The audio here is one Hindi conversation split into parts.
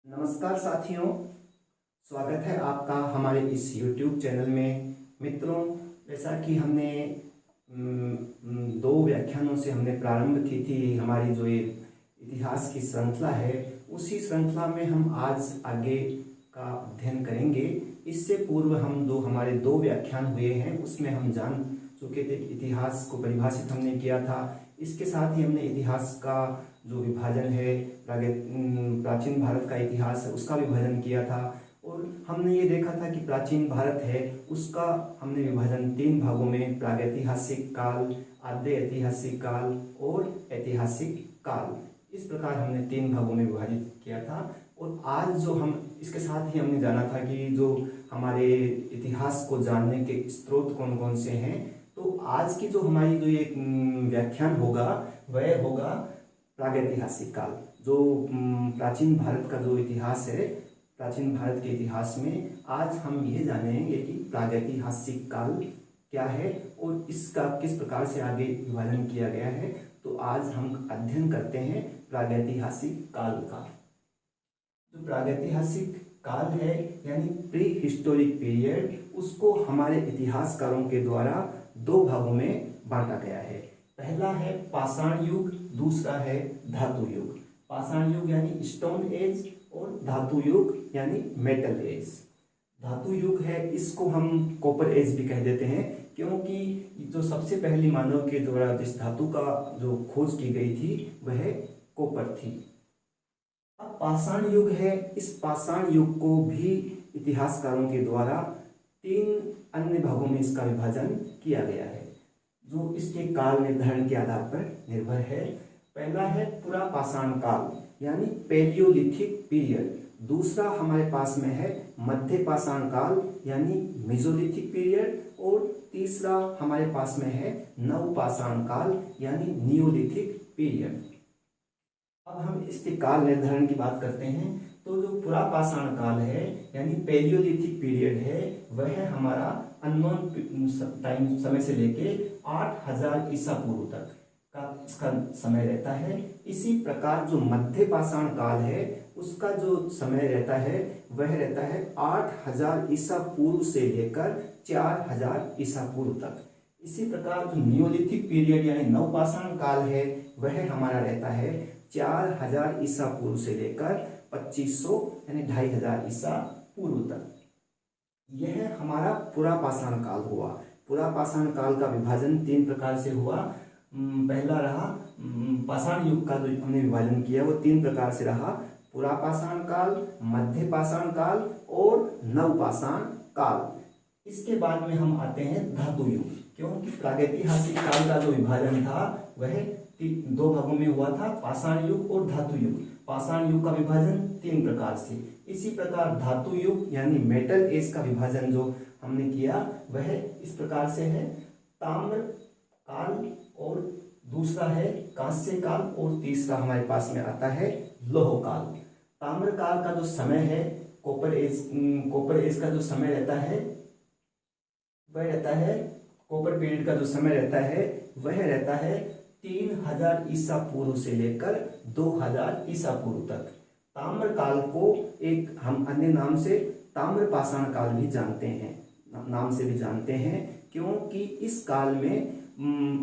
नमस्कार साथियों, स्वागत है आपका हमारे इस YouTube चैनल में। मित्रों, जैसा कि हमने दो व्याख्यानों से हमने प्रारंभ की थी हमारी जो ये इतिहास की श्रृंखला है, उसी श्रृंखला में हम आज आगे का अध्ययन करेंगे। इससे पूर्व हम हमारे दो व्याख्यान हुए हैं, उसमें हम जान चुके थे कि इतिहास को परिभाषित हमने किया था। इसके साथ ही हमने इतिहास का जो विभाजन है, प्राचीन भारत का इतिहास है, उसका विभाजन किया था। और हमने ये देखा था कि प्राचीन भारत है, उसका हमने विभाजन तीन भागों में, प्रागैतिहासिक काल, आद्य ऐतिहासिक काल और ऐतिहासिक काल, इस प्रकार हमने तीन भागों में विभाजित किया था। और आज जो हम इसके साथ ही हमने जाना था कि जो हमारे इतिहास को जानने के स्रोत कौन कौन से हैं। तो आज की जो हमारी जो ये व्याख्यान होगा वह होगा प्रागैतिहासिक काल। जो प्राचीन भारत का जो इतिहास है, प्राचीन भारत के इतिहास में आज हम ये जानेंगे कि प्रागैतिहासिक काल क्या है और इसका किस प्रकार से आगे विभाजन किया गया है। तो आज हम अध्ययन करते हैं प्रागैतिहासिक काल का। जो प्रागैतिहासिक काल है यानी प्री हिस्टोरिक पीरियड, उसको हमारे इतिहासकारों के द्वारा दो भागों में बांटा गया है। पहला है पाषाण युग, दूसरा है धातु युग। पाषाण युग यानी स्टोन एज और धातु युग यानी मेटल एज। धातु युग है, इसको हम कॉपर एज भी कह देते हैं, क्योंकि जो सबसे पहली मानव के द्वारा जिस धातु का जो खोज की गई थी वह कॉपर थी। अब पाषाण युग है, इस पाषाण युग को भी इतिहासकारों के द्वारा तीन अन्य भागों में इसका विभाजन किया गया है, जो इसके काल निर्धारण के आधार पर निर्भर है। पहला है पुरा पाषाण काल यानी पैलियोलिथिक पीरियड। दूसरा हमारे पास में है मध्य पाषाण काल यानी मेसोलिथिक पीरियड। और तीसरा हमारे पास में है नव पाषाण काल यानी नियोलिथिक पीरियड। अब हम इसके काल निर्धारण की बात करते हैं। तो जो पुरा पाषाण काल है यानी पैलियोलिथिक पीरियड है, वह हमारा अननोन टाइम समय से लेके 8000 ईसा पूर्व तक का इसका समय रहता है। इसी प्रकार जो मध्य पाषाण काल है, उसका जो समय रहता है वह रहता है 8000 ईसा पूर्व से लेकर 4000 ईसा पूर्व तक। इसी प्रकार जो नियोलिथिक पीरियड यानी नवपाषाण काल है, वह हमारा रहता है 4000 ईसा पूर्व से लेकर 2500 यानी 2500 ईसा पूर्व तक। यह हमारा पुरा पाषाण काल हुआ। पुरा पाषाण काल का विभाजन तीन प्रकार से हुआ। पहला रहा पाषाण युग का जो हमने विभाजन किया वो तीन प्रकार से रहा: पुरा पाषाण काल, मध्य पाषाण काल और नव पाषाण काल। इसके बाद में हम आते हैं धातु युग, क्योंकि प्रागैतिहासिक काल का जो विभाजन था वह दो भागों में हुआ था, पाषाण युग और धातु युग। पाषाण युग का विभाजन तीन प्रकार से। इसी प्रकार धातु युग यानी मेटल एज का विभाजन जो हमने किया वह इस प्रकार से है: ताम्र काल और दूसरा है कांस्य काल और तीसरा हमारे पास में आता है लौह काल। ताम्र काल का जो समय है, कॉपर एज का जो समय रहता है वह रहता है, कॉपर पीरियड का जो समय रहता है वह रहता है 3000 ईसा पूर्व से लेकर 2000 ईसा पूर्व तक। ताम्र काल को एक हम अन्य नाम से ताम्र पाषाण काल भी जानते हैं, नाम से भी जानते हैं, क्योंकि इस काल में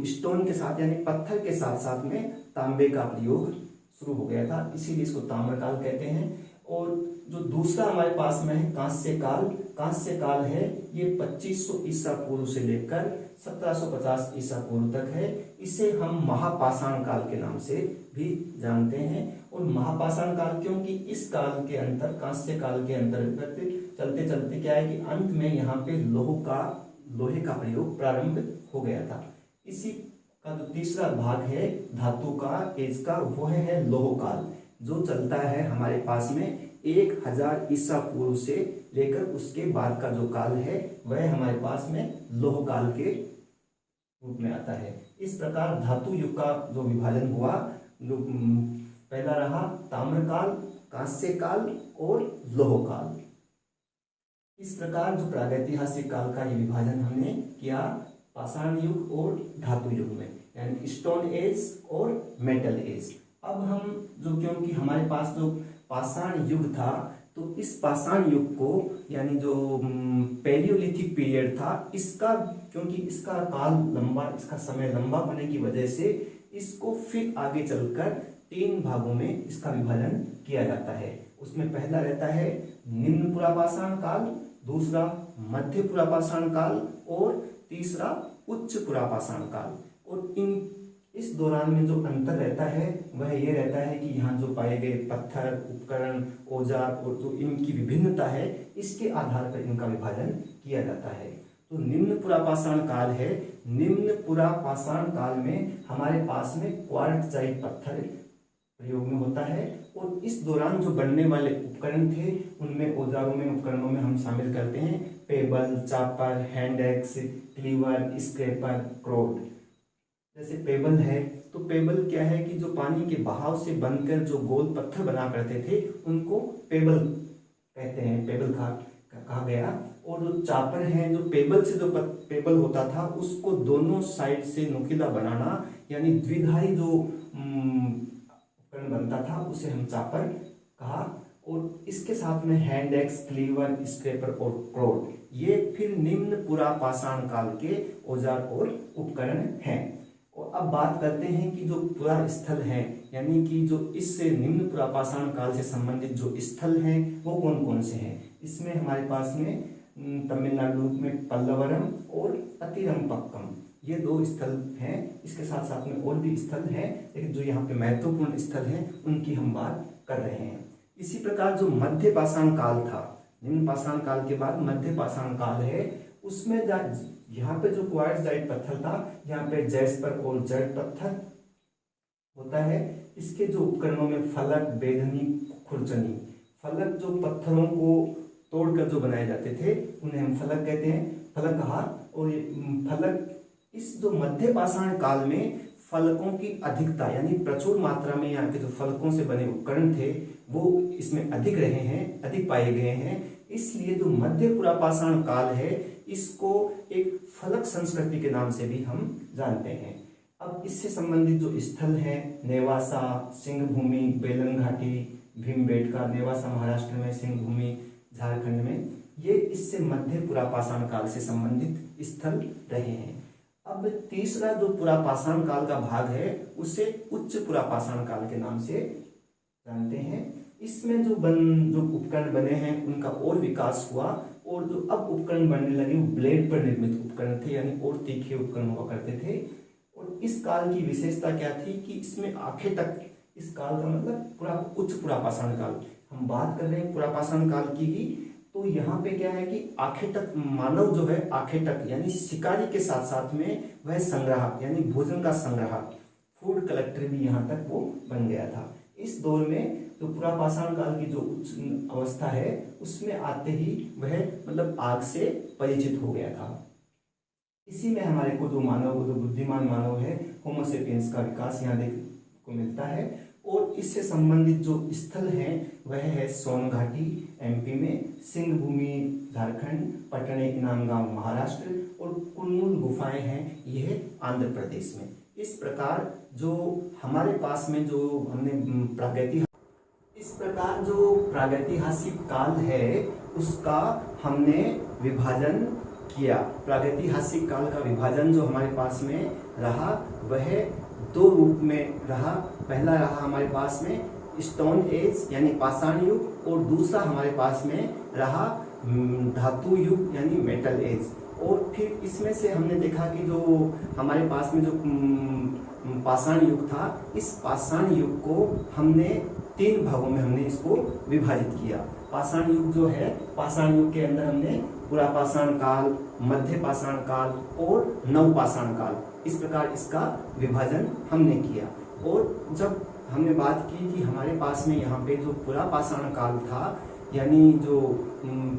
स्टोन के साथ यानी पत्थर के साथ साथ में तांबे का प्रयोग शुरू हो गया था, इसीलिए इसको ताम्र काल कहते हैं। और जो दूसरा हमारे पास में है कांस्य काल, कांस्य काल है ये 2500 ईसा पूर्व से लेकर 1750 ईसा पूर्व तक है। इसे हम महापाषाण काल के नाम से भी जानते हैं। और महापाषाण काल क्योंकि इस काल के अंतर, कांस्य काल के अंतर्गत चलते चलते क्या है कि अंत में यहाँ पे लोहे का प्रयोग प्रारंभ हो गया था। इसी का जो तीसरा भाग है धातु का एज का, वह है लौह काल, जो चलता है हमारे पास में 1000 ईसा पूर्व से लेकर उसके बाद का जो काल है वह हमारे पास में लौह काल के रूप में आता है। इस प्रकार धातु युग का जो विभाजन हुआ, जो पहला रहा ताम्र काल, कांस्य काल और लौह काल। इस प्रकार जो प्रागैतिहासिक काल का ये विभाजन हमने किया पाषाण युग और धातु युग में, यानी स्टोन एज और मेटल एज। अब हम जो, क्योंकि हमारे पास जो पाषाण युग था, तो इस पाषाण युग को यानी जो पैलियोलिथिक पीरियड था, इसका क्योंकि इसका काल लंबा, इसका समय लंबा होने की वजह से इसको फिर आगे चलकर 3 भागों में इसका विभाजन किया जाता है। उसमें पहला रहता है निम्न पुरापाषाण काल, दूसरा मध्य पुरापाषाण काल और तीसरा उच्च पुरापाषाण काल। और इस दौरान में जो अंतर रहता है वह ये रहता है कि यहाँ जो पाए गए पत्थर, उपकरण, औजार और जो इनकी विभिन्नता है, इसके आधार पर इनका विभाजन किया जाता है। तो निम्न पुरापाषाण काल है। निम्न पुरापाषाण काल में हमारे पास में क्वार्ट्जाइट पत्थर प्रयोग में होता है, और इस दौरान जो बनने वाले उपकरण थे उनमें औजारों में, उपकरणों में हम शामिल करते हैं pebble, chopper, hand axe, cleaver, scraper, क्रोड। जैसे पेबल है, तो पेबल क्या है कि जो पानी के बहाव से बनकर जो गोल पत्थर बना करते थे उनको पेबल कहते हैं, पेबल कहा गया। और जो चापर है, जो पेबल से जो पेबल होता था उसको दोनों साइड से नुकीला बनाना, यानी द्विधारी जो उपकरण बनता था उसे हम चापर कहा। और इसके साथ में हैंड एक्स, क्लीवर, स्क्रैपर और क्रोड, ये फिर निम्न पुरापाषाण काल के औजार और उपकरण हैं। और अब बात करते हैं कि जो पुरा स्थल है, यानी कि जो इससे निम्न पुरापाषाण काल से संबंधित जो स्थल हैं वो कौन कौन से हैं। इसमें हमारे पास में तमिलनाडु में पल्लवरम और अतिरम्पक्कम, ये 2 स्थल हैं। इसके साथ साथ में और भी स्थल हैं, लेकिन जो यहाँ पे महत्वपूर्ण स्थल हैं उनकी हम बात कर रहे हैं। इसी प्रकार जो मध्य पाषाण काल था, निम्न पाषाण काल के बाद मध्य पाषाण काल है, उसमें यहाँ पे जो क्वार्ट्जाइट पत्थर था, यहाँ पे जैस्पर और जर्ड पत्थर होता है। इसके जो उपकरणों में फलक, बेधनी, खुरचनी, फलक जो पत्थरों को तोड़कर जो बनाए जाते थे उन्हें हम फलक कहते हैं, फलक कहा। और ये फलक इस जो मध्य पाषाण काल में फलकों की अधिकता, यानी प्रचुर मात्रा में यहाँ के जो फलकों से बने उपकरण थे वो इसमें अधिक रहे हैं, अधिक पाए गए हैं। इसलिए जो मध्य पुरापाषाण काल है इसको एक फलक संस्कृति के नाम से भी हम जानते हैं। अब इससे संबंधित जो स्थल हैं नेवासा, सिंहभूमि, बेलन घाटी, भीमबेटका, नेवासा महाराष्ट्र में, सिंहभूमि झारखंड में, ये इससे मध्य पुरापाषाण काल से संबंधित स्थल रहे हैं। अब तीसरा जो पुरापाषाण काल का भाग है उसे उच्च पुरापाषाण काल के नाम से जानते हैं। इसमें जो उपकरण बने हैं उनका और विकास हुआ, और जो अब उपकरण बनने लगे वो ब्लेड पर निर्मित उपकरण थे, यानी और तीखे उपकरण हुआ करते थे। और इस काल की विशेषता क्या थी कि इसमें आखिर तक, इस काल का मतलब पूरा उच्च पुरापाषाण काल, हम बात कर रहे हैं पुरापाषाण काल की ही, तो यहाँ पे क्या है कि आखिर तक मानव जो है, आखिर तक यानी शिकारी के साथ साथ में वह संग्राहक यानी भोजन का संग्राहक, फूड कलेक्टर भी यहाँ तक वो बन गया था। इस दौर में तो पुरापाषाण काल की जो उच्च अवस्था है उसमें आते ही वह मतलब आग से परिचित हो गया था। इसी में हमारे को जो मानव, जो बुद्धिमान मानव है, होमो सेपियंस का विकास यहाँ देखने को मिलता है। और इससे संबंधित जो स्थल हैं वह है सोन घाटी एमपी में, सिंहभूमि झारखंड, पटने इनामगांव महाराष्ट्र और कुन्नुल गुफाएं हैं यह आंध्र प्रदेश में। इस प्रकार जो हमारे पास में जो हमने इस प्रकार जो प्रागैतिहासिक काल है उसका हमने विभाजन किया। प्रागैतिहासिक काल का विभाजन जो हमारे पास में रहा वह 2 रूप में रहा। पहला रहा हमारे पास में स्टोन एज यानी पाषाण युग, और दूसरा हमारे पास में रहा धातु युग यानी मेटल एज। और फिर इसमें से हमने देखा कि जो हमारे पास में जो पाषाण युग था, इस पाषाण युग को हमने 3 भागों में हमने इसको विभाजित किया। पाषाण युग जो है, पाषाण युग के अंदर हमने पुरापाषाण काल, मध्य पाषाण काल और नवपाषाण काल, इस प्रकार इसका विभाजन हमने किया। और जब हमने बात की कि हमारे पास में यहाँ पे जो पुरापाषाण काल था, यानी जो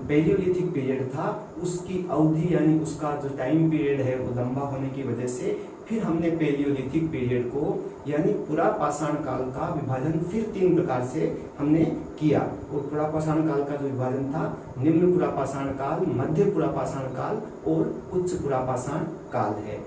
पैलियोलिथिक पीरियड था, उसकी अवधि यानी उसका जो टाइम पीरियड है वो लंबा होने की वजह से फिर हमने पेलियोलिथिक पीरियड को यानी पुरापाषाण काल का विभाजन फिर 3 प्रकार से हमने किया। और पुरापाषाण काल का जो विभाजन था निम्न पुरापाषाण काल, मध्य पुरापाषाण काल और उच्च पुरापाषाण काल है।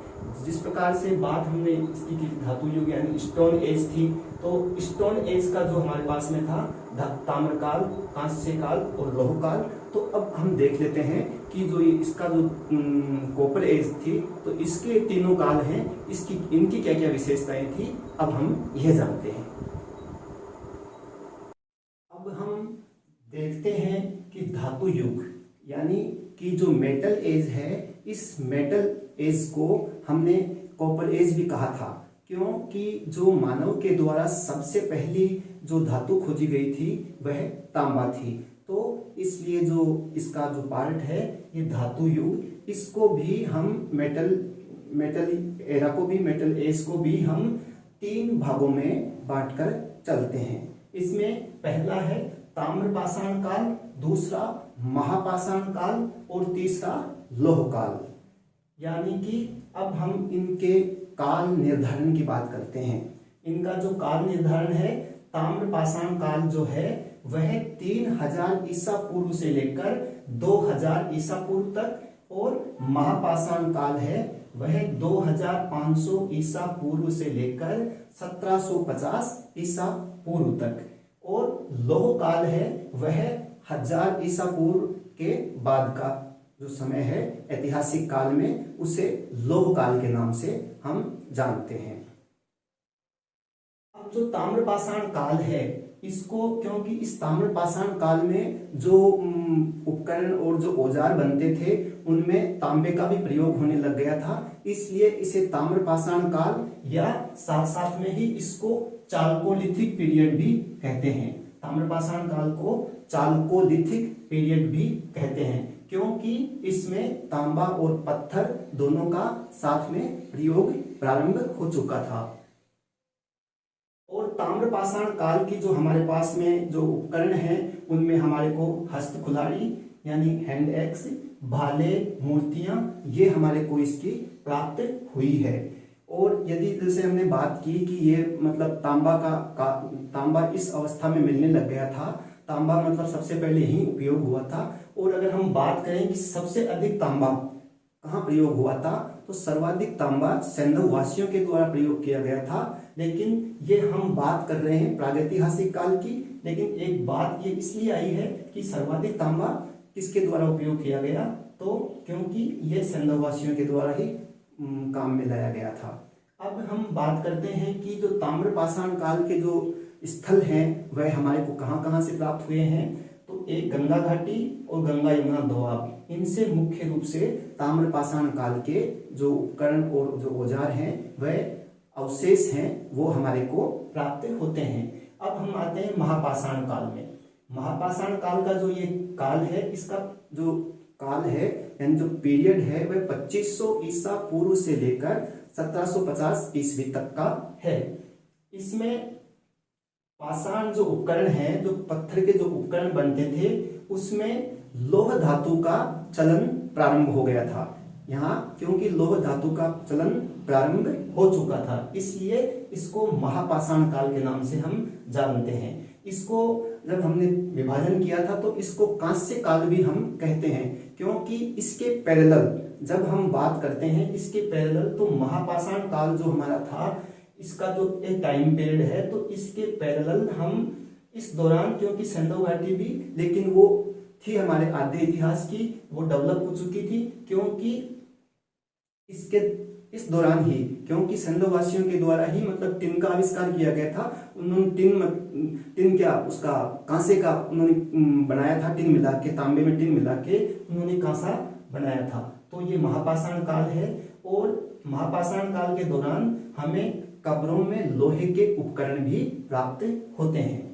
जिस प्रकार से बात हमने इसकी की धातु युग यानी स्टोन एज थी, तो स्टोन एज का जो हमारे पास में था ताम्र काल, कांस्य काल और लौह काल। तो अब हम देख लेते हैं कि जो इसका जो कॉपर एज थी, तो इसके तीनों काल हैं, इनकी क्या क्या विशेषताएं थी, अब हम यह जानते हैं। अब हम देखते हैं कि धातु युग यानी कि जो मेटल एज है, इस मेटल एज को हमने कॉपर एज भी कहा था, क्योंकि जो मानव के द्वारा सबसे पहली जो धातु खोजी गई थी वह तांबा थी। तो इसलिए जो इसका जो पार्ट है ये धातु युग, इसको भी हम मेटल एरा को भी, मेटल एज को भी हम 3 भागों में बांटकर चलते हैं। इसमें पहला है ताम्रपाषाण काल, दूसरा महापाषाण काल और तीसरा लौह काल। यानी कि अब हम इनके काल निर्धारण की बात करते हैं। इनका जो काल निर्धारण है, ताम्रपाषाण काल जो है वह 3000 ईसा पूर्व से लेकर 2000 ईसा पूर्व तक, और महापाषाण काल है वह 2500 ईसा पूर्व से लेकर 1750 ईसा पूर्व तक, और लौह काल है वह 1000 ईसा पूर्व के बाद का जो समय है ऐतिहासिक काल में, उसे लौह काल के नाम से हम जानते हैं। अब जो ताम्रपाषाण काल है इसको, क्योंकि इस ताम्रपाषाण काल में जो उपकरण और जो औजार बनते थे उनमें तांबे का भी प्रयोग होने लग गया था, इसलिए इसे ताम्रपाषाण काल या साथ साथ में ही इसको चाल्कोलिथिक पीरियड भी कहते हैं। ताम्रपाषाण काल को चाल्कोलिथिक पीरियड भी कहते हैं, क्योंकि इसमें तांबा और पत्थर दोनों का साथ में प्रयोग प्रारंभ हो चुका था। और ताम्रपाषाण काल की जो हमारे पास में जो उपकरण हैं उनमें हमारे को हस्त कुल्हाड़ी यानी हैंड एक्स, भाले, मूर्तियां, ये हमारे को इसकी प्राप्त हुई है। और यदि जैसे हमने बात की कि ये मतलब तांबा इस अवस्था में मिलने लग गया था, तांबा मतलब सबसे पहले ही उपयोग हुआ था। और अगर हम बात करें कि सबसे अधिक तांबा कहाँ प्रयोग हुआ था, तो सर्वाधिक तांबा सैंधव वासियों के द्वारा प्रयोग किया गया था। लेकिन ये हम बात कर रहे हैं प्रागैतिहासिक काल की, लेकिन एक बात ये इसलिए आई है कि सर्वाधिक तांबा किसके द्वारा उपयोग किया गया, तो क्योंकि ये सैंधव वासियों के द्वारा ही काम में लाया गया था। अब हम बात करते हैं कि जो ताम्रपाषाण काल के जो स्थल हैं वह हमारे को कहाँ कहाँ से प्राप्त हुए हैं, तो एक गंगा घाटी और गंगा यमुना दोआब, इनसे मुख्य रूप से ताम्रपाषाण काल के जो उपकरण और जो औजार हैं वह अवशेष हैं वो हमारे को प्राप्त होते हैं। अब हम आते हैं महापाषाण काल में। महापाषाण काल का जो ये काल है, इसका जो काल है यानी जो पीरियड है वह 2500 ईसा पूर्व से लेकर 1750 ईस्वी तक का है। इसमें पाषाण जो उपकरण हैं, जो पत्थर के जो उपकरण बनते थे, उसमें लौह धातु का चलन प्रारंभ हो गया था यहाँ, क्योंकि लौह धातु का चलन प्रारंभ हो चुका था, इसलिए इसको महापाषाण काल के नाम से हम जानते हैं। इसको जब हमने विभाजन किया था तो इसको कांस्य काल भी हम कहते हैं, क्योंकि इसके पैरेलल जब हम बात करते हैं इसके पैरेलल, तो महापाषाण काल जो हमारा था इसका जो एक टाइम पीरियड है, तो इसके पैरेलल हम इस दौरान, क्योंकि सैंधव घाटी भी लेकिन वो थी हमारे आद्य इतिहास की, वो डेवलप हो चुकी थी, क्योंकि इसके इस दौरान ही, क्योंकि सैंधव वासियों के द्वारा ही मतलब टिन का आविष्कार किया गया था। उन्होंने टिन क्या उसका कांसे का उन्होंने बनाया था, टिन मिला के, तांबे में टिन मिला के उन्होंने कांसा बनाया था। तो ये महापाषाण काल है। और महापाषाण काल के दौरान हमें कब्रों में लोहे के उपकरण भी प्राप्त होते हैं।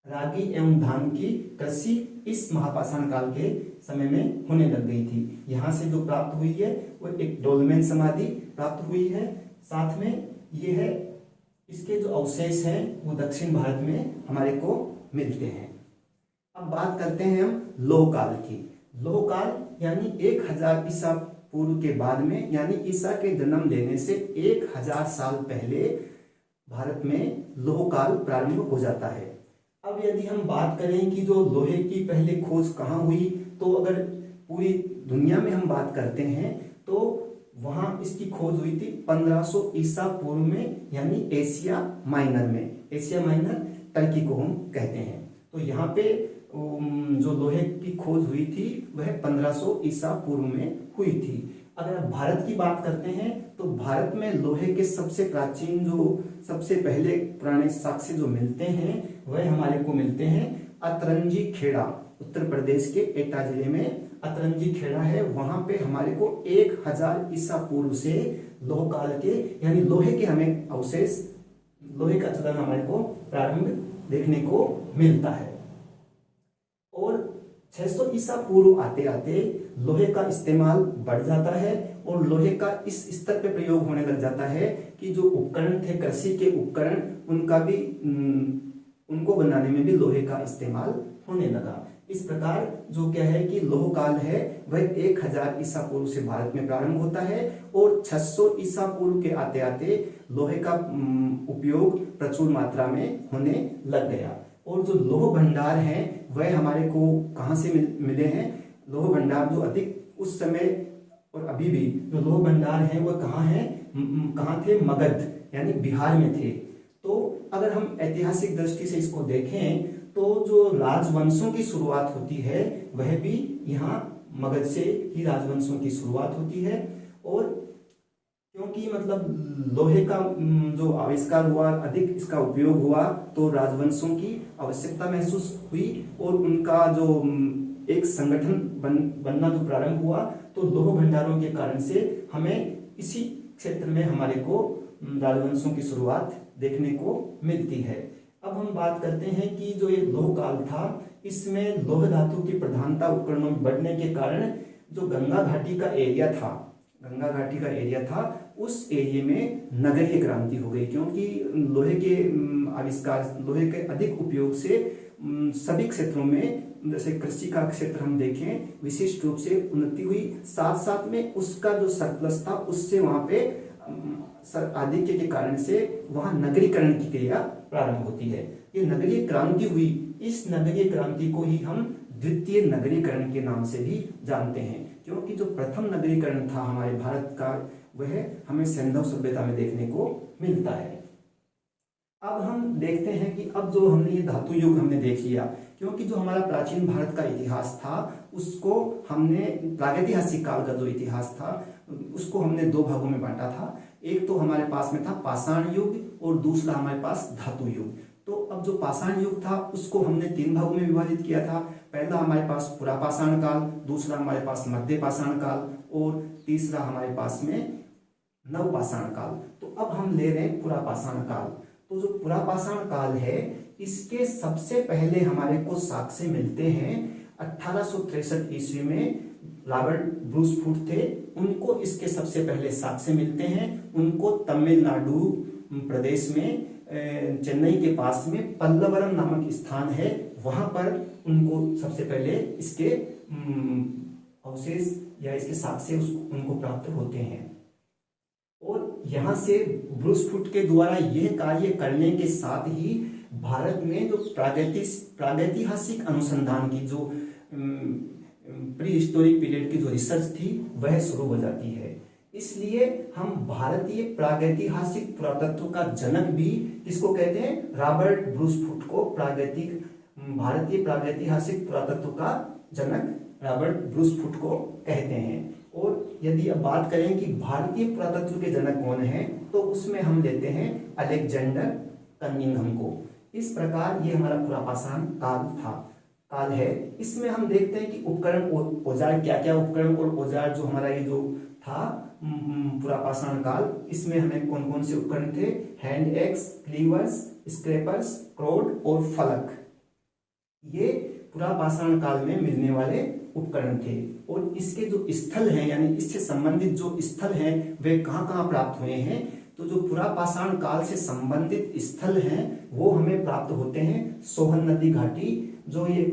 रागी एवं धान की कृषि इस महापाषाण काल के समय में होने लग गई थी। यहाँ से जो प्राप्त हुई है वो एक डोलमेन समाधि प्राप्त हुई है। साथ में ये है इसके जो अवशेष हैं वो दक्षिण भारत में हमारे को मिलते हैं। अब बात करते हैं हम लौह काल की। लौह काल यानी 1000 ईसा पूर्व के बाद में, यानी ईसा के जन्म लेने से 1000 साल पहले भारत में लोह काल प्रारंभ हो जाता है। अब यदि हम बात करें कि जो लोहे की पहले खोज कहाँ हुई, तो अगर पूरी दुनिया में हम बात करते हैं तो वहाँ इसकी खोज हुई थी 1500 ईसा पूर्व में, यानी एशिया माइनर में। एशिया माइनर टर्की को हम कहते हैं। तो यहाँ पे जो लोहे की खोज हुई थी वह 1500 ईसा पूर्व में हुई थी। अगर आप भारत की बात करते हैं तो भारत में लोहे के सबसे प्राचीन, जो सबसे पहले पुराने साक्ष्य जो मिलते हैं वह हमारे को मिलते हैं अतरंजी खेड़ा, उत्तर प्रदेश के एटा जिले में अतरंजी खेड़ा है। वहां पे हमारे को 1000 ईसा पूर्व से लोह काल के, यानी लोहे के हमें अवशेष, लोहे का चलन हमारे को प्रारंभ देखने को मिलता है। और 600 ईसा पूर्व आते आते लोहे का इस्तेमाल बढ़ जाता है और लोहे का इस स्तर पे प्रयोग होने लग जाता है कि जो उपकरण थे, कृषि के उपकरण, उनका भी उनको बनाने में भी लोहे का इस्तेमाल होने लगा। इस प्रकार जो क्या है कि लोह काल है वह 1000 ईसा पूर्व से भारत में प्रारंभ होता है और 600 ईसा पूर्व के आते आते लोहे का उपयोग प्रचुर मात्रा में होने लग गया। और जो लोह भंडार हैं वह हमारे को कहाँ से मिले हैं? लोह भंडार जो अधिक उस समय और अभी भी जो लोह भंडार हैं वह कहाँ थे? मगध, यानी बिहार में थे। तो अगर हम ऐतिहासिक दृष्टि से इसको देखें तो जो राजवंशों की शुरुआत होती है वह भी यहाँ मगध से ही राजवंशों की शुरुआत होती है। और क्योंकि मतलब लोहे का जो आविष्कार हुआ, अधिक इसका उपयोग हुआ, तो राजवंशों की आवश्यकता महसूस हुई और उनका जो एक संगठन बनना जो प्रारंभ हुआ, तो लोह भंडारों के कारण से हमें इसी क्षेत्र में हमारे को राजवंशों की शुरुआत देखने को मिलती है। अब हम बात करते हैं कि जो ये लोह काल था, इसमें लोह धातु की प्रधानता उपकरणों में बढ़ने के कारण जो गंगा घाटी का एरिया था, उस एरिया में नगरीय क्रांति हो गई। क्योंकि लोहे के आविष्कार, लोहे के अधिक उपयोग से सभी क्षेत्रों में, जैसे कृषि का क्षेत्र हम देखें, विशिष्ट रूप से उन्नति हुई। साथ साथ में उसका जो सरप्लस था उससे वहां पे आधिक्य के कारण से वहां नगरीकरण की क्रिया प्रारंभ होती है। ये नगरीय क्रांति हुई। इस नगरीय क्रांति को ही हम द्वितीय नगरीकरण के नाम से भी जानते हैं, क्योंकि जो प्रथम नगरीकरण था हमारे भारत का वह हमें सिंधु सभ्यता में देखने को मिलता है। अब हम देखते हैं कि अब जो हमने ये धातु युग हमने देख लिया, क्योंकि जो हमारा प्राचीन भारत का इतिहास था उसको हमने, प्रागैतिहासिक काल का जो इतिहास था उसको हमने दो भागों में बांटा था। एक तो हमारे पास में था पाषाण युग और दूसरा हमारे पास धातु युग। तो अब जो पाषाण युग था उसको हमने 3 भागों में विभाजित किया था। पहला हमारे पास पुरापाषाण काल, दूसरा हमारे पास मध्य पाषाण काल और तीसरा हमारे पास में नवपाषाण काल। तो अब हम ले रहे हैं पुरापाषाण काल। तो जो पुरापाषाण काल है इसके सबसे पहले हमारे को साक्ष्य मिलते हैं 1863 ईस्वी में। रॉबर्ट ब्रूस फूट थे, उनको इसके सबसे पहले साक्ष्य मिलते हैं। उनको तमिलनाडु प्रदेश में चेन्नई के पास में पल्लवरम नामक स्थान है, वहां पर उनको सबसे पहले इसके अवशेष या इसके साक्ष्य उनको प्राप्त होते हैं। और यहाँ से ब्रूस फूट के द्वारा यह कार्य करने के साथ ही भारत में जो प्रागैतिहासिक अनुसंधान की जो प्री हिस्टोरिक पीरियड की जो रिसर्च थी वह शुरू हो जाती है। इसलिए हम भारतीय प्रागैतिहासिक पुरातत्व का जनक भी किसको कहते हैं? रॉबर्ट ब्रूस फूट को भारतीय प्रागैतिहासिक पुरातत्व का जनक रॉबर्ट ब्रूस फूट को कहते हैं। और यदि अब बात करें कि भारतीय पुरातत्व के जनक कौन हैं, तो उसमें हम लेते हैं अलेक्जेंडर कनिंघम को। इस प्रकार ये हमारा पुरापाषाण काल है। इसमें हम देखते हैं कि उपकरण औजार, क्या क्या उपकरण और औजार जो हमारा ये जो था पुरापाषाण काल, इसमें हमें कौन कौन से उपकरण थे? हैंड एक्स, क्लीवर्स, स्क्रैपर्स, क्रोड और फलक। ये पुरापाषाण काल में मिलने वाले उपकरण थे। और इसके जो स्थल हैं, यानी इससे संबंधित जो स्थल हैं वे कहाँ कहाँ प्राप्त हुए हैं? तो जो पुरापाषाण काल से संबंधित स्थल हैं वो हमें प्राप्त होते हैं सोहन नदी घाटी। जो ये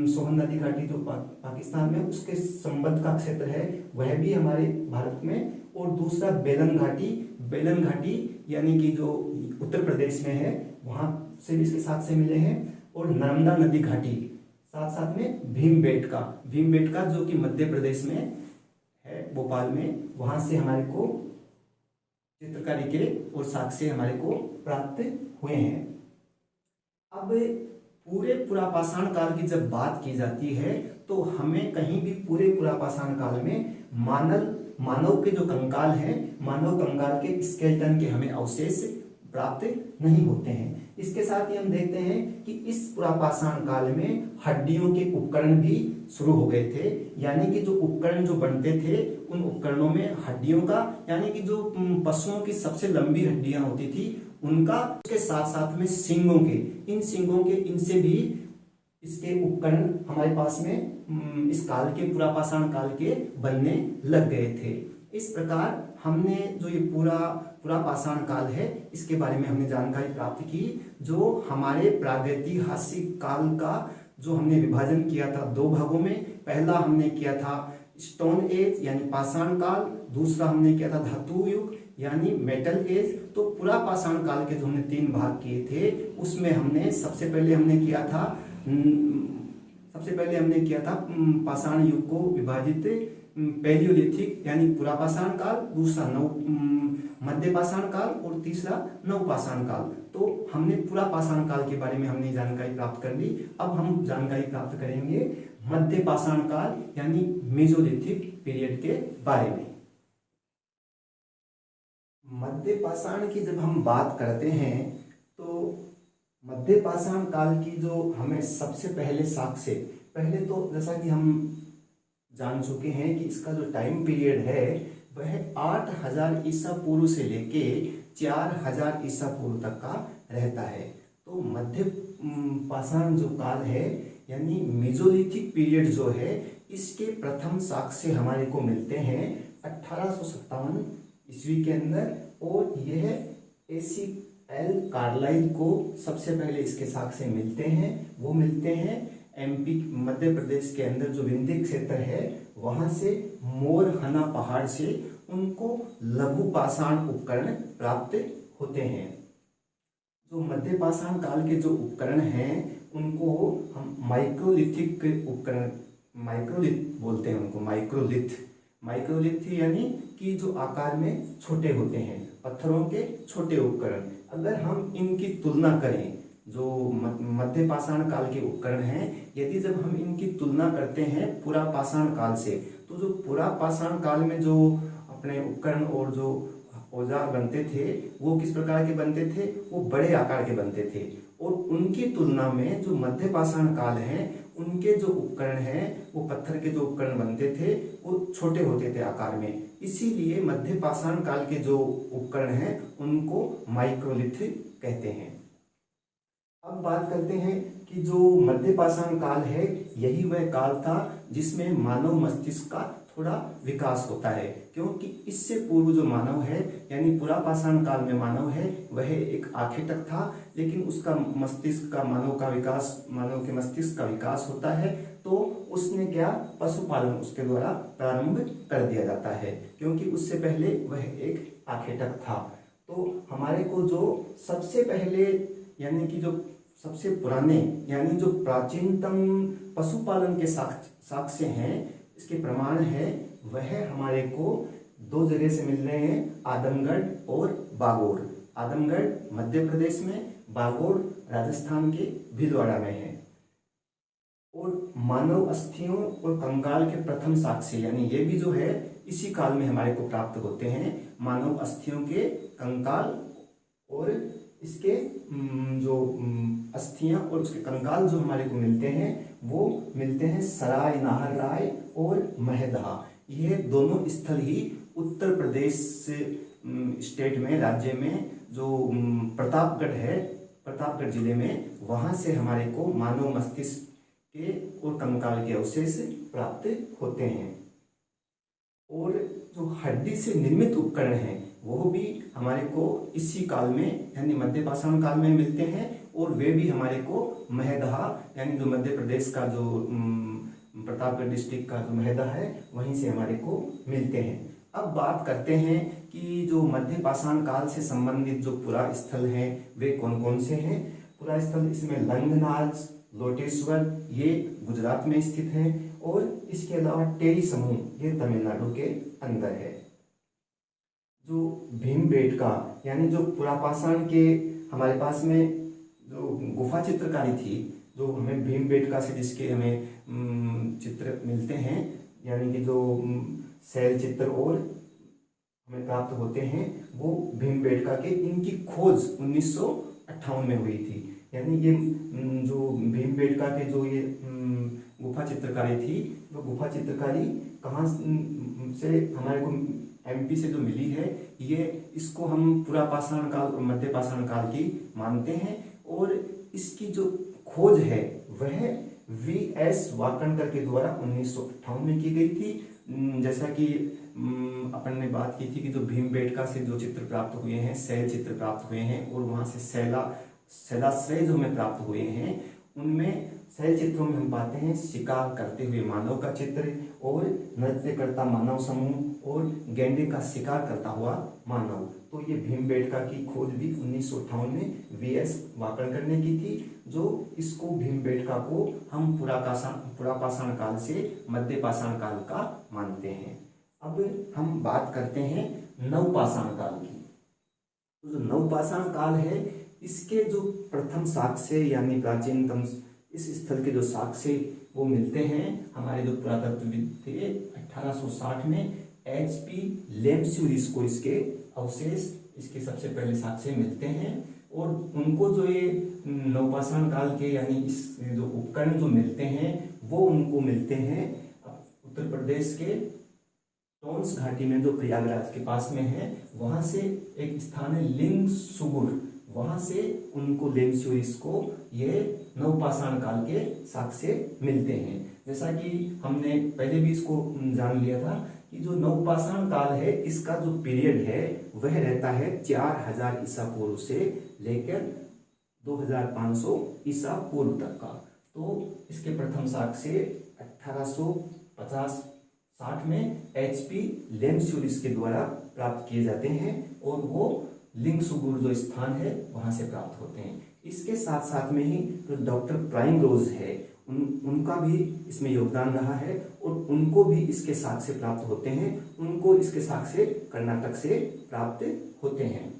सोहन नदी घाटी जो पाकिस्तान में उसके संबंध का क्षेत्र है वह भी हमारे भारत में। और दूसरा बेलन घाटी, बेलन घाटी यानी कि जो उत्तर प्रदेश में है वहाँ से भी इसके साथ से मिले हैं। और नर्मदा नदी घाटी, साथ साथ में भीमबेटका जो कि मध्य प्रदेश में है, भोपाल में, वहाँ से हमारे को चित्रकारी के और साक्ष्य हमारे को प्राप्त हुए हैं। अब पूरे पुरापाषाण काल की जब बात की जाती है तो हमें कहीं भी पूरे पुरापाषाण काल में मानव के जो कंकाल हैं, मानव कंकाल के स्केलेटन के हमें अवशेष प्राप्त नहीं होते हैं। इसके साथ ही हम देखते हैं कि इस पुरापाषाण काल में हड्डियों के उपकरण भी शुरू हो गए थे, यानी कि जो उपकरण जो बनते थे उन उपकरणों में हड्डियों का, यानी कि जो पशुओं की सबसे लंबी हड्डियां होती थी उनका, उसके साथ साथ में सींगों के, इन सींगों के, इनसे भी इसके उपकरण हमारे पास में इस काल के पुरापाषाण काल के बनने लग गए थे। इस प्रकार हमने जो ये पुरापाषाण काल है इसके बारे में हमने जानकारी प्राप्त की। जो हमारे प्रागैतिहासिक काल का जो हमने विभाजन किया था दो भागों में, पहला हमने किया था स्टोन एज यानी पाषाण काल, दूसरा हमने किया था धातु युग यानी मेटल एज। तो पुरापाषाण काल के जो हमने 3 भाग किए थे उसमें हमने सबसे पहले हमने किया था पाषाण युग को विभाजित पैलियोलिथिक यानी पुरापाषाण काल, दूसरा मध्यपाषाण काल और तीसरा नवपाषाण काल। तो हमने पुरापाषाण काल के बारे में हमने जानकारी प्राप्त कर ली। अब हम जानकारी प्राप्त करेंगे मध्यपाषाण काल यानी मेसोलिथिक पीरियड के बारे में। मध्यपाषाण की जब हम बात करते हैं तो मध्यपाषाण काल की जो हमें सबसे पहले साक्ष्य, पहले तो जैसा कि हम जान चुके हैं कि इसका जो टाइम पीरियड है वह 8000 ईसा पूर्व से लेके 4000 ईसा पूर्व तक का रहता है। तो मध्य पाषाण जो काल है यानी मेसोलिथिक पीरियड जो है इसके प्रथम साक्ष्य हमारे को मिलते हैं 1857 ईस्वी के अंदर। और यह AC L कार्लाइल को सबसे पहले इसके साक्ष्य मिलते हैं। वो मिलते हैं MP मध्य प्रदेश के अंदर जो विंध्य क्षेत्र है वहां से मोरहना पहाड़ से उनको लघु पाषाण उपकरण प्राप्त होते हैं। जो मध्य पाषाण काल के जो उपकरण हैं उनको हम माइक्रोलिथिक उपकरण, माइक्रोलिथ बोलते हैं उनको, माइक्रोलिथ यानी कि जो आकार में छोटे होते हैं, पत्थरों के छोटे उपकरण। अगर हम इनकी तुलना करें जो मध्य पाषाण काल के उपकरण हैं, यदि जब हम इनकी तुलना करते हैं पुरापाषाण काल से, तो जो पुरापाषाण काल में जो अपने उपकरण और जो औजार बनते थे वो किस प्रकार के बनते थे, वो बड़े आकार के बनते थे। और उनकी तुलना में जो मध्य पाषाण काल है उनके जो उपकरण हैं वो पत्थर के जो उपकरण बनते थे वो छोटे होते थे आकार में। इसीलिए मध्य पाषाण काल के जो उपकरण हैं उनको माइक्रोलिथ कहते हैं। अब बात करते हैं कि जो मध्य पाषाण काल है यही वह काल था जिसमें मानव मस्तिष्क का थोड़ा विकास होता है, क्योंकि इससे पूर्व जो मानव है यानी पुरापाषाण काल में मानव है वह एक आखेटक था, लेकिन उसका मस्तिष्क का मानव के मस्तिष्क का विकास होता है तो उसने क्या, पशुपालन उसके द्वारा प्रारंभ कर दिया जाता है, क्योंकि उससे पहले वह एक आखेटक था। तो हमारे को जो सबसे पहले यानी कि जो सबसे पुराने यानी जो प्राचीनतम पशुपालन के साक्ष्य हैं, इसके प्रमाण है, वह हमारे को 2 जगह से मिल रहे हैं, आदमगढ़ और बागोड़। आदमगढ़ मध्य प्रदेश में, बागोड़ राजस्थान के भीलवाड़ा में है। और मानव अस्थियों और कंकाल के प्रथम साक्ष्य यानी ये भी जो है इसी काल में हमारे को प्राप्त होते हैं। मानव अस्थियों के कंकाल और इसके जो अस्थियां और उसके कंकाल जो हमारे को मिलते हैं वो मिलते हैं सराय नाहर राय और महदहा। ये दोनों स्थल ही उत्तर प्रदेश स्टेट में, राज्य में जो प्रतापगढ़ है, प्रतापगढ़ जिले में, वहां से हमारे को मानव मस्तिष्क के और कंकाल के अवशेष प्राप्त होते हैं। और जो हड्डी से निर्मित उपकरण हैं वो भी हमारे को इसी काल में यानी मध्य पाषाण काल में मिलते हैं, और वे भी हमारे को महदहा यानी जो मध्य प्रदेश का जो प्रतापगढ़ डिस्ट्रिक्ट का जो महदहा है वहीं से हमारे को मिलते हैं। अब बात करते हैं कि जो मध्य पाषाण काल से संबंधित जो पुरा स्थल हैं वे कौन कौन से हैं। पुरा स्थल इसमें लंगनाज, लोटेश्वर ये गुजरात में स्थित है, और इसके अलावा टेरी समूह ये तमिलनाडु के अंदर है। जो भीमबेटका यानी जो पुरापाषाण के हमारे पास में जो गुफा चित्रकारी थी, जो हमें भीमबेटका से जिसके हमें चित्र मिलते हैं यानी कि जो शैल चित्र और हमें प्राप्त होते हैं, वो भीमबेटका के इनकी खोज 1958 में हुई थी। यानी ये जो भीमबेटका के जो ये गुफा चित्रकारी थी, वो गुफा चित्रकारी कहाँ से हमारे को एमपी से जो मिली है, ये इसको हम पुरापाषाण काल और मध्य पाषाण काल की मानते हैं। और इसकी जो खोज है वह वीएस वाकणकर के द्वारा 1958 में की गई थी। जैसा कि अपन ने बात की थी कि जो भीमबेटका से जो चित्र प्राप्त हुए हैं, शैल चित्र प्राप्त हुए हैं, और वहाँ से शैलाश्रय जो हमें प्राप्त हुए हैं, उनमें शैल चित्रों में हम पाते हैं शिकार करते हुए मानव का चित्र, और नृत्य करता मानव समूह, और गेंडे का शिकार करता हुआ मानव। तो ये भीमबेटका की खोज भी 1958 में वीएस वाकणकर ने की थी, जो इसको भीमबेटका को हम पुरापाषाण काल से मध्य पाषाण काल का मानते हैं। अब हम बात करते हैं नवपाषाण काल की। तो जो नवपाषाण काल है, इसके जो प्रथम साक्ष्य यानी प्राचीनतम इस स्थल के जो साक्ष्य वो मिलते हैं हमारे जो पुरातत्वविद थे 1860 में HP लेम्सुरिस को इसके अवशेष, इसके सबसे पहले साक्ष्य मिलते हैं। और उनको जो ये नवपाषाण काल के यानी इस जो उपकरण जो मिलते हैं वो उनको मिलते हैं उत्तर प्रदेश के टोंस घाटी में, जो प्रयागराज के पास में है। वहां से एक स्थान है लिंग सुगुर, वहां से उनको लेम्सुरिस को ये नवपाषाण काल के साक्ष्य मिलते हैं। जैसा कि हमने पहले भी इसको जान लिया था कि जो नवपाषाण काल है, इसका जो पीरियड है वह रहता है 4000 ईसा पूर्व से लेकर 2500 ईसा पूर्व तक का। तो इसके प्रथम साक्ष्य 1850-60 में HP लेम्सुरिस के द्वारा प्राप्त किए जाते हैं, और वो लिंग सुगुर जो स्थान है वहां से प्राप्त होते हैं। इसके साथ साथ में ही जो डॉक्टर प्राइमरोज है उनका भी इसमें योगदान रहा है, और उनको भी इसके साक्ष्य प्राप्त होते हैं। उनको इसके साक्ष्य कर्नाटक से प्राप्त होते हैं।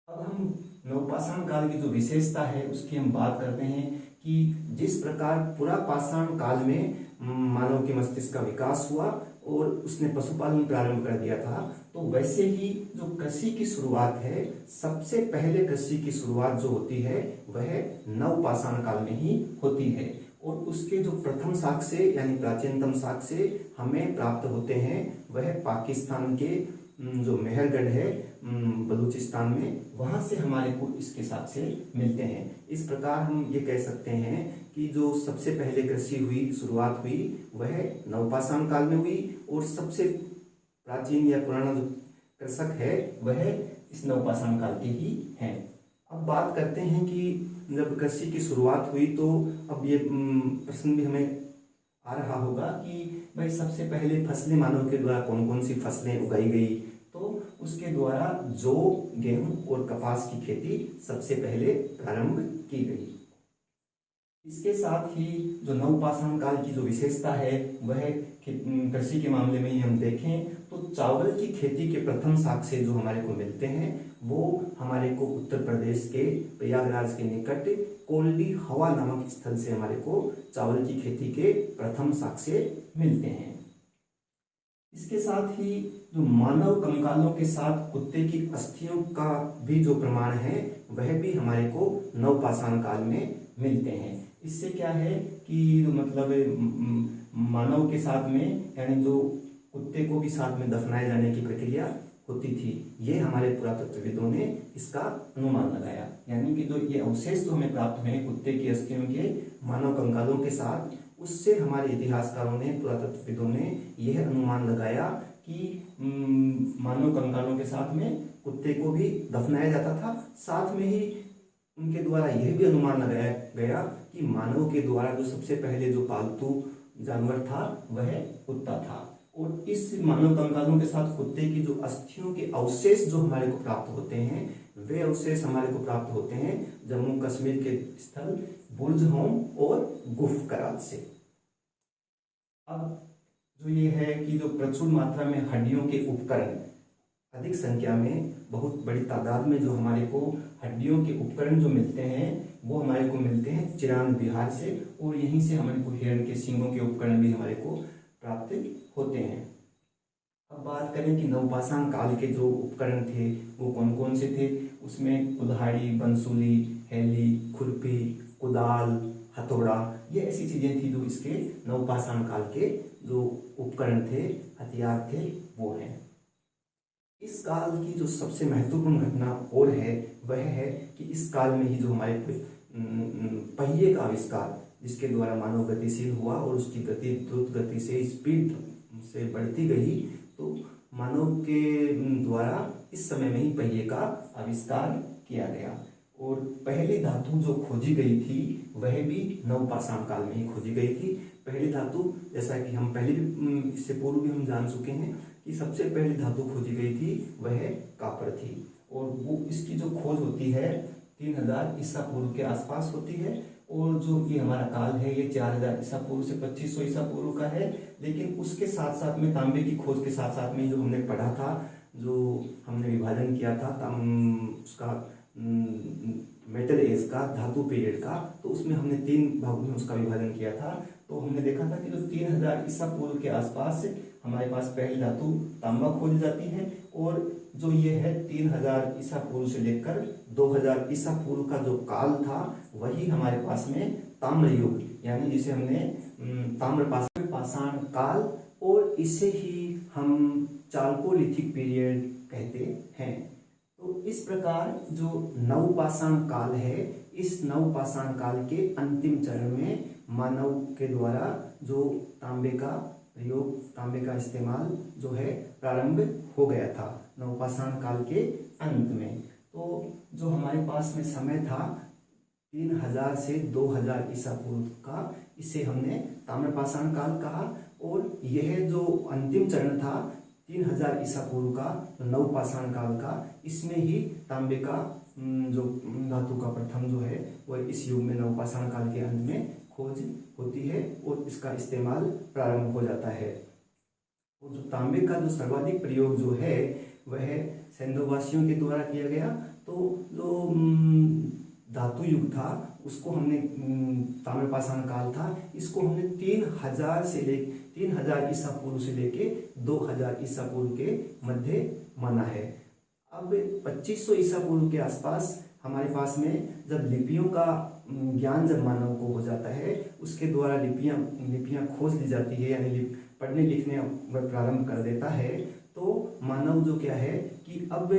अब हम नवपाषाण काल की जो विशेषता है उसकी हम बात करते हैं कि जिस प्रकार पुरापाषाण काल में मानव के मस्तिष्क का विकास हुआ और उसने पशुपालन प्रारंभ कर दिया था, तो वैसे ही जो कृषि की शुरुआत है, सबसे पहले कृषि की शुरुआत जो होती है वह नवपाषाण काल में ही होती है। और उसके जो प्रथम साक्ष्य यानी प्राचीनतम साक्ष्य हमें प्राप्त होते हैं वह पाकिस्तान के जो मेहरगढ़ है बलूचिस्तान में, वहां से हमारे को इसके साक्ष्य मिलते हैं। इस प्रकार हम ये कह सकते हैं कि जो सबसे पहले कृषि हुई, शुरुआत हुई, वह नवपाषाण काल में हुई, और सबसे प्राचीन या पुराना जो कृषक है वह इस नवपाषाण काल के ही हैं। अब बात करते हैं कि जब कृषि की शुरुआत हुई तो अब ये प्रश्न भी हमें आ रहा होगा कि भाई सबसे पहले फसलें मानव के द्वारा कौन कौन सी फसलें उगाई गई। तो उसके द्वारा जौ, गेहूं और कपास की खेती सबसे पहले प्रारंभ की गई। इसके साथ ही जो नवपाषाण काल की जो विशेषता है वह कृषि के मामले में ही हम देखें तो चावल की खेती के प्रथम साक्ष्य जो हमारे को मिलते हैं वो हमारे को उत्तर प्रदेश के प्रयागराज के निकट कोल्डी हवा नामक स्थल से हमारे को चावल की खेती के प्रथम साक्ष्य मिलते हैं। इसके साथ ही जो मानव कंकालों के साथ कुत्ते की अस्थियों का भी जो प्रमाण है वह भी हमारे को नवपाषाण काल में मिलते हैं। इससे क्या है कि मतलब मानव के साथ में यानी जो कुत्ते को भी साथ में दफनाए जाने की प्रक्रिया होती थी, ये हमारे पुरातत्वविदों ने इसका अनुमान लगाया। यानी कि जो ये अवशेष तो हमें प्राप्त हुए कुत्ते की अस्थियों के मानव कंकालों के साथ, उससे हमारे इतिहासकारों ने, पुरातत्वविदों ने यह अनुमान लगाया कि मानव कंकालों के साथ में कुत्ते को भी दफनाया जाता था। साथ में ही उनके द्वारा यह भी अनुमान लगाया गया कि मानव के द्वारा जो सबसे पहले जो पालतू जानवर था वह कुत्ता था। और इस मानव कंकालों के साथ कुत्ते की जो अस्थियों के अवशेष जो हमारे को प्राप्त होते हैं, वे अवशेष हमारे को प्राप्त होते हैं जम्मू कश्मीर के स्थल बुर्ज होम और गुफ कराल से। अब जो ये है कि जो प्रचुर मात्रा में हड्डियों के उपकरण, अधिक संख्या में बहुत बड़ी तादाद में जो हमारे को हड्डियों के उपकरण जो मिलते हैं वो हमारे को मिलते हैं चिरांद बिहार से, और यहीं से हमारे को हिरण के सींगों के उपकरण भी हमारे को प्राप्त होते हैं। अब बात करें कि नवपाषाण काल के जो उपकरण थे वो कौन कौन से थे। उसमें कुल्हाड़ी, बंसुली, हैली, खुरपी, कुदाल, हथौड़ा, ये ऐसी चीजें थी जो इसके नवपाषाण काल के जो उपकरण थे, हथियार थे, वो हैं। इस काल की जो सबसे महत्वपूर्ण घटना और है वह है कि इस काल में ही जो हमारे पहिए का आविष्कार, जिसके द्वारा मानव गतिशील हुआ और उसकी गति द्रुत गति से स्पीड से बढ़ती गई, तो मानव के द्वारा इस समय में ही पहिए का आविष्कार किया गया। और पहली धातु जो खोजी गई थी वह भी नवपाषाण काल में ही खोजी गई थी। पहली धातु, जैसा कि हम पहले भी इससे पूर्व भी हम जान चुके हैं कि सबसे पहली धातु खोजी गई थी वह कॉपर थी, और वो इसकी जो खोज होती है 3000 ईसा पूर्व के आसपास होती है। और जो ये हमारा काल है ये 4000 ईसा पूर्व से 2500 ईसा पूर्व का है। लेकिन उसके साथ साथ में तांबे की खोज के साथ साथ में जो हमने पढ़ा था, जो हमने विभाजन किया था उसका मेटल एज का, धातु पीरियड का, तो उसमें हमने 3 भागों में उसका विभाजन किया था। तो हमने देखा था कि जो 3000 ईसा पूर्व के आसपास हमारे पास पहली धातु तांबा खोजी जाती है, और जो ये है 3000 ईसा पूर्व से लेकर 2000 ईसा पूर्व का जो काल था वही हमारे पास में ताम्र युग, यानी जिसे हमने ताम्रपाषाण काल, और इसे ही हम चाल्कोलिथिक पीरियड कहते हैं। तो इस प्रकार जो नवपाषाण काल है, इस नवपाषाण काल के अंतिम चरण में मानव के द्वारा जो तांबे का प्रयोग, तांबे का इस्तेमाल जो है प्रारंभ हो गया था नवपाषाण काल के अंत में। तो जो हमारे पास में समय था 3000 से 2000 ईसा पूर्व का, इसे हमने ताम्रपाषाण काल कहा। और यह जो अंतिम चरण था 3000 ईसा पूर्व का, तो नवपाषाण काल का, इसमें ही तांबे का जो धातु का प्रथम जो है वह इस युग में नवपाषाण काल के अंत में खोज होती है और इसका इस्तेमाल प्रारंभ हो जाता है। और जो तांबे का जो सर्वाधिक प्रयोग जो है वह सैंधववासियों के द्वारा किया गया। तो जो धातु युग था उसको हमने, ताम्रपाषाण काल था, इसको हमने 3000 ईसा पूर्व से लेके 2000 ईसा पूर्व के मध्य माना है। अब 2500 ईसा पूर्व के आसपास हमारे पास में जब लिपियों का ज्ञान जब मानव को हो जाता है, उसके द्वारा लिपियां खोज ली जाती है, यानी पढ़ने लिखने वह प्रारंभ कर देता है, तो मानव जो क्या है कि अब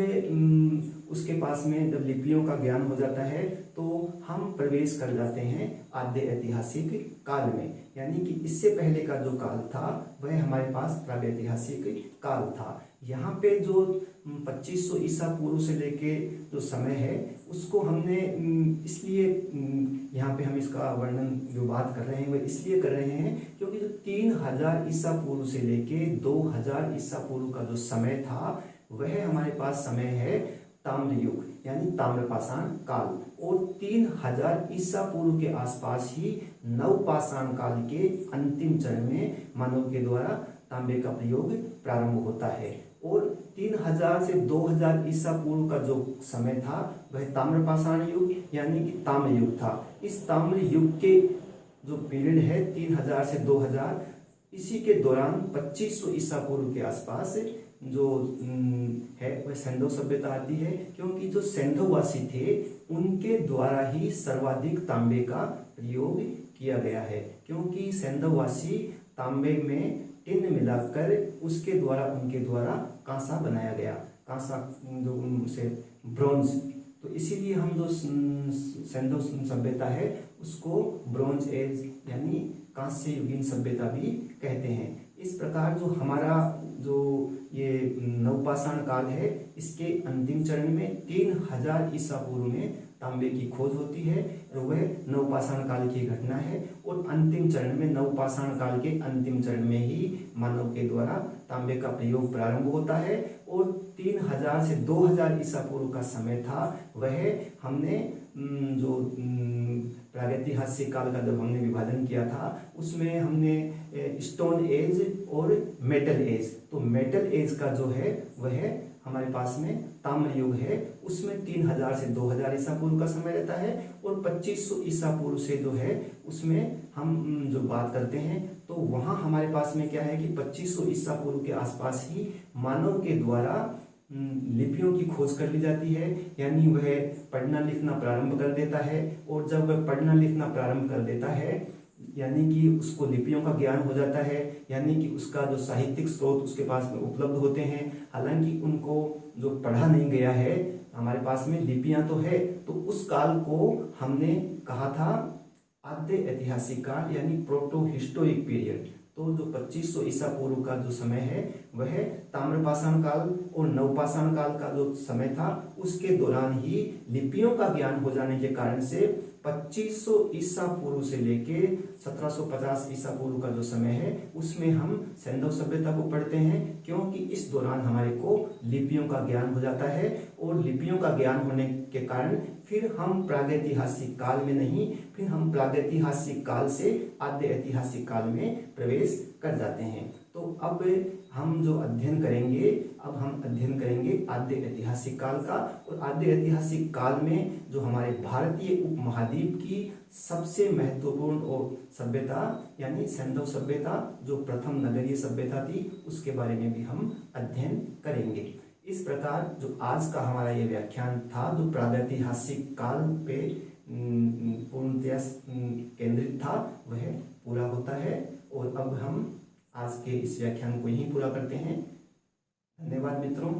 उसके पास में जब लिपियों का ज्ञान हो जाता है तो हम प्रवेश कर जाते हैं आद्य ऐतिहासिक काल में। यानी कि इससे पहले का जो काल था वह हमारे पास प्रागैतिहासिक काल था। यहाँ पे जो 2500 ईसा पूर्व से लेके जो समय है उसको हमने इसलिए यहाँ पे हम इसका वर्णन जो बात कर रहे हैं वह इसलिए कर रहे हैं क्योंकि जो 3000 ईसा पूर्व से लेके 2000 ईसा पूर्व का जो समय था वह हमारे पास समय है ताम्र युग, यानी ताम्रपाषाण काल। और 3000 ईसा पूर्व के आसपास ही नवपाषाण काल के अंतिम चरण में मानव के द्वारा तांबे का प्रयोग प्रारंभ होता है। और 3000 से 2000 ईसा पूर्व का जो समय था वह ताम्रपाषाण युग यानी कि ताम्र युग था। इस ताम्र युग के जो पीरियड है 3000 से 2000, इसी के दौरान 2500 ईसा पूर्व के आसपास जो है वह सैंधव सभ्यता आती है, क्योंकि जो सैंधववासी थे उनके द्वारा ही सर्वाधिक तांबे का प्रयोग किया गया है। क्योंकि सैंधववासी तांबे में टिन मिलाकर उसके द्वारा उनके द्वारा कांसा बनाया गया, कांसा जो उनसे ब्रॉन्ज, तो इसीलिए हम जो सैंधव सभ्यता है उसको ब्रॉन्ज एज यानी कांस्य युगीन सभ्यता भी कहते हैं। इस प्रकार जो हमारा जो ये नवपाषाण काल है इसके अंतिम चरण में 3000 ईसा पूर्व में तांबे की खोज होती है और वह नवपाषाण काल की घटना है। और अंतिम चरण में, नवपाषाण काल के अंतिम चरण में ही मानव के द्वारा तांबे का प्रयोग प्रारंभ होता है। और 3000 से 2000 ईसा पूर्व का समय था, वह हमने जो प्रागैतिहासिक काल का जब हमने विभाजन किया था उसमें हमने स्टोन एज और मेटल एज, तो मेटल एज का जो है वह हमारे पास में ताम्र युग है, उसमें 3000 से 2000 ईसा पूर्व का समय रहता है। और 2500 ईसा पूर्व से जो है उसमें हम जो बात करते हैं तो वहाँ हमारे पास में क्या है कि 2500 ईसा पूर्व के आसपास ही मानव के द्वारा लिपियों की खोज कर ली जाती है, यानी वह पढ़ना लिखना प्रारंभ कर देता है। और जब वह पढ़ना लिखना प्रारंभ कर देता है यानी कि उसको लिपियों का ज्ञान हो जाता है, यानी कि उसका जो साहित्यिक स्रोत उसके पास में उपलब्ध होते हैं, हालांकि उनको जो पढ़ा नहीं गया है, हमारे पास में लिपियां तो है, तो उस काल को हमने कहा था आद्य ऐतिहासिक काल यानी प्रोटो हिस्टोरिक पीरियड। तो जो 2500 ईसा पूर्व का जो समय है वह ताम्रपाषाण काल और नवपाषाण काल का जो समय था उसके दौरान ही लिपियों का ज्ञान हो जाने के कारण से 2500 ईसा पूर्व से लेके 1750 ईसा पूर्व का जो समय है उसमें हम सैंधव सभ्यता को पढ़ते हैं, क्योंकि इस दौरान हमारे को लिपियों का ज्ञान हो जाता है। और लिपियों का ज्ञान होने के कारण फिर हम प्रागैतिहासिक काल में नहीं, फिर हम प्रागैतिहासिक काल से आद्य ऐतिहासिक काल में प्रवेश कर जाते हैं। तो अब हम जो अध्ययन करेंगे, अब हम अध्ययन करेंगे आद्य ऐतिहासिक काल का। और आद्य ऐतिहासिक काल में जो हमारे भारतीय उपमहाद्वीप की सबसे महत्वपूर्ण और सभ्यता यानी सैंधव सभ्यता, जो प्रथम नगरीय सभ्यता थी, उसके बारे में भी हम अध्ययन करेंगे। इस प्रकार जो आज का हमारा ये व्याख्यान था, जो प्रागैतिहासिक काल पे पूर्णतया केंद्रित था, वह पूरा होता है। और अब हम आज के इस व्याख्यान को यहीं पूरा करते हैं। धन्यवाद मित्रों।